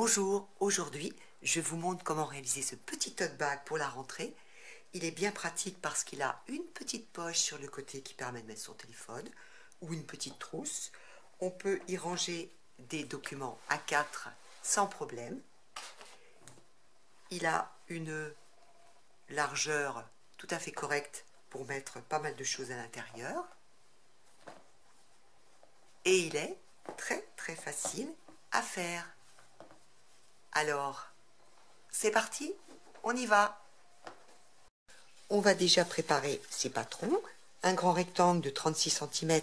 Bonjour, aujourd'hui je vous montre comment réaliser ce petit tote bag pour la rentrée. Il est bien pratique parce qu'il a une petite poche sur le côté qui permet de mettre son téléphone ou une petite trousse. On peut y ranger des documents A4 sans problème. Il a une largeur tout à fait correcte pour mettre pas mal de choses à l'intérieur. Et il est très facile à faire. Alors, c'est parti, on y va. On va déjà préparer ces patrons. Un grand rectangle de 36 cm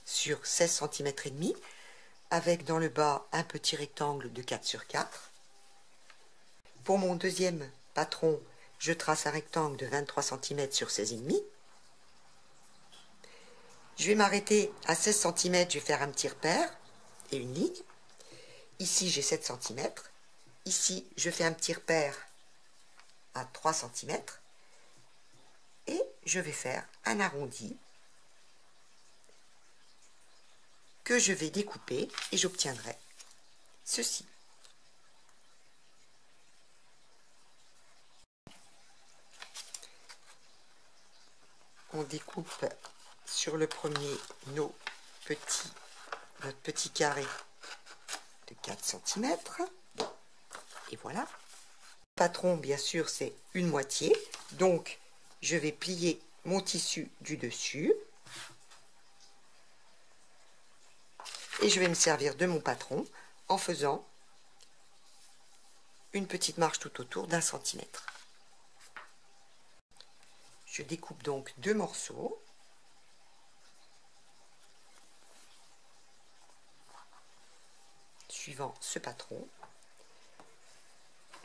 sur 16 cm et demi, avec dans le bas un petit rectangle de 4 sur 4. Pour mon deuxième patron, je trace un rectangle de 23 cm sur 16,5. Je vais m'arrêter à 16 cm, je vais faire un petit repère et une ligne. Ici, j'ai 7 cm. Ici, je fais un petit repère à 3 cm. Et je vais faire un arrondi que je vais découper et j'obtiendrai ceci. On découpe sur le premier notre petit carré de 4 cm. Et voilà. Le patron, bien sûr, c'est une moitié. Donc, je vais plier mon tissu du dessus. Et je vais me servir de mon patron en faisant une petite marche tout autour d'1 centimètre. Je découpe donc deux morceaux. Suivant ce patron.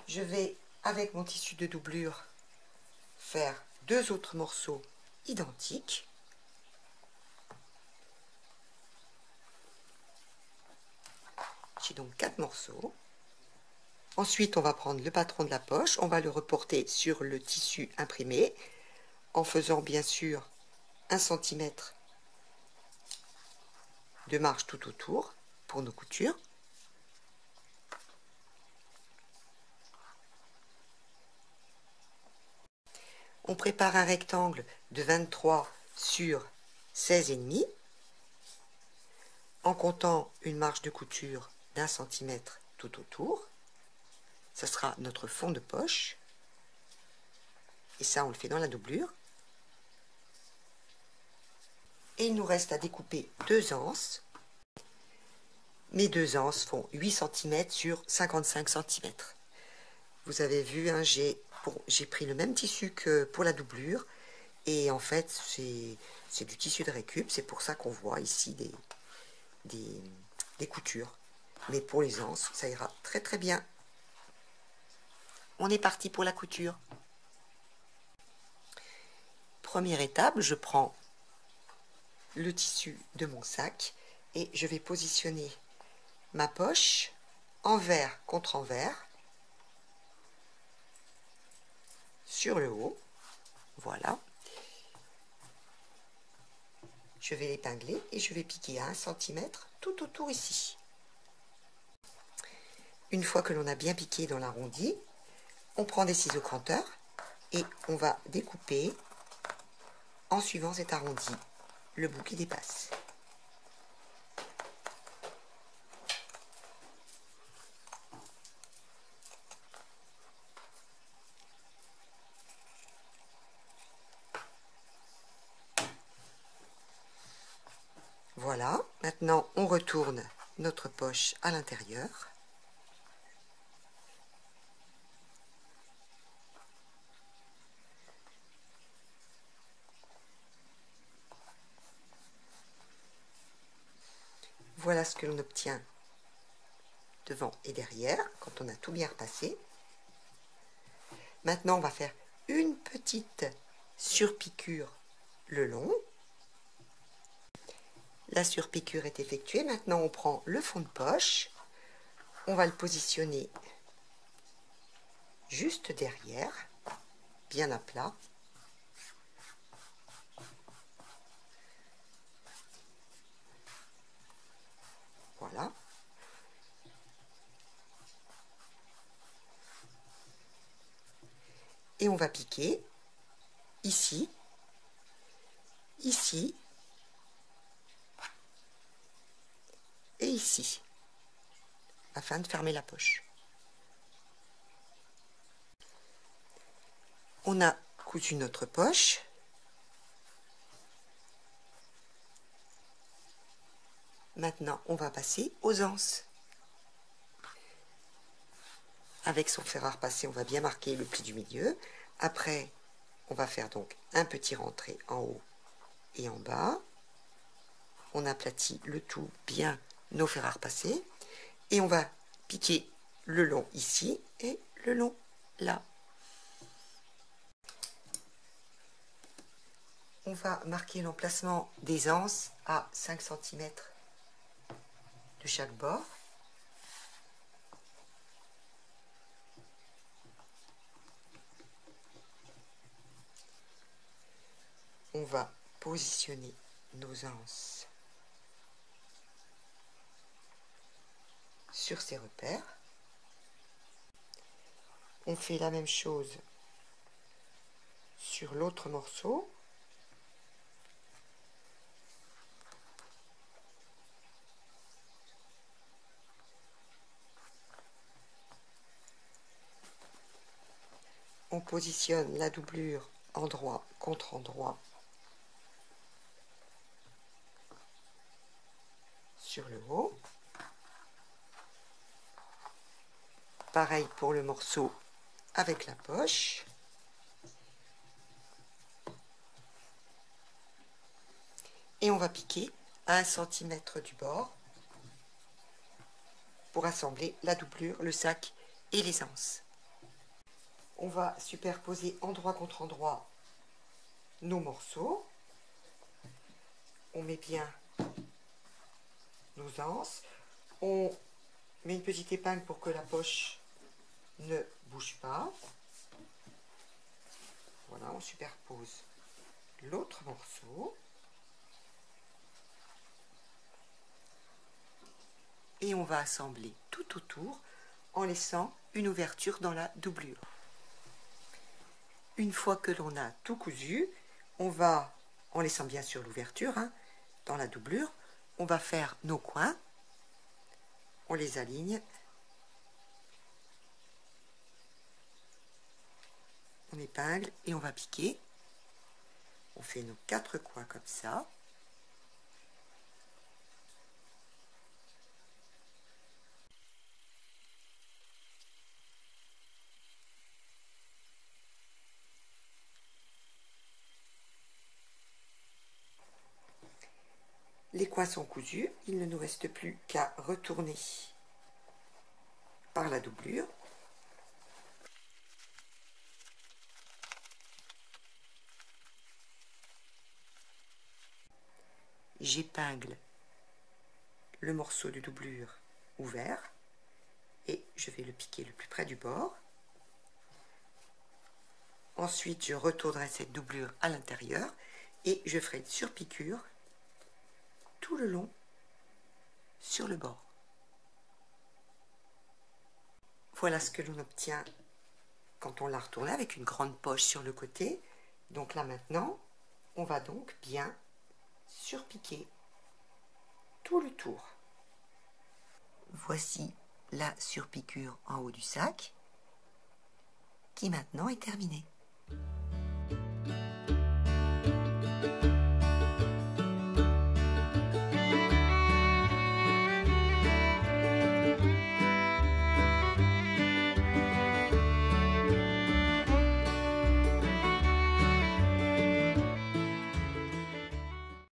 Je vais, avec mon tissu de doublure, faire deux autres morceaux identiques. J'ai donc 4 morceaux. Ensuite, on va prendre le patron de la poche, on va le reporter sur le tissu imprimé, en faisant bien sûr 1 cm de marge tout autour pour nos coutures. On prépare un rectangle de 23 sur 16,5 en comptant une marge de couture d'1 centimètre tout autour. Ce sera notre fond de poche. Et ça, on le fait dans la doublure. Et il nous reste à découper deux anses. Mes deux anses font 8 cm sur 55 cm. Vous avez vu, hein, j'ai pris le même tissu que pour la doublure. Et en fait, c'est du tissu de récup. C'est pour ça qu'on voit ici des coutures. Mais pour les anses, ça ira très bien. On est parti pour la couture. Première étape, je prends le tissu de mon sac et je vais positionner ma poche envers contre envers sur le haut. Voilà. Je vais l'épingler et je vais piquer à 1 cm tout autour ici. Une fois que l'on a bien piqué dans l'arrondi, on prend des ciseaux cranteurs et on va découper en suivant cet arrondi le bout qui dépasse. Voilà, maintenant on retourne notre poche à l'intérieur. Voilà ce que l'on obtient devant et derrière, quand on a tout bien repassé. Maintenant, on va faire une petite surpiqûre le long. La surpiqûre est effectuée. Maintenant, on prend le fond de poche. On va le positionner juste derrière, bien à plat. Voilà. Et on va piquer ici, ici et ici, afin de fermer la poche. On a cousu notre poche. Maintenant, on va passer aux anses. Avec son fer à repasser, on va bien marquer le pli du milieu. Après, on va faire donc un petit rentré en haut et en bas. On aplatit le tout bien nos fers à repasser. Et on va piquer le long ici et le long là. On va marquer l'emplacement des anses à 5 cm de chaque bord. On va positionner nos anses sur ces repères. On fait la même chose sur l'autre morceau. On positionne la doublure endroit contre endroit sur le haut. Pareil pour le morceau avec la poche. Et on va piquer à 1 cm du bord pour assembler la doublure, le sac et les anses. On va superposer endroit contre endroit nos morceaux. On met bien nos anses. On met une petite épingle pour que la poche ne bouge pas. Voilà, on superpose l'autre morceau. Et on va assembler tout autour en laissant une ouverture dans la doublure. Une fois que l'on a tout cousu, on va, en laissant bien sûr l'ouverture dans la doublure, on va faire nos coins. On les aligne. On épingle et on va piquer. On fait nos 4 coins comme ça. Les coins sont cousus, il ne nous reste plus qu'à retourner par la doublure. J'épingle le morceau de doublure ouvert et je vais le piquer le plus près du bord. Ensuite, je retournerai cette doublure à l'intérieur et je ferai une surpiqûre tout le long sur le bord. Voilà ce que l'on obtient quand on l'a retourné avec une grande poche sur le côté. Donc là maintenant, on va donc bien surpiquer tout le tour. Voici la surpiqûre en haut du sac qui maintenant est terminée.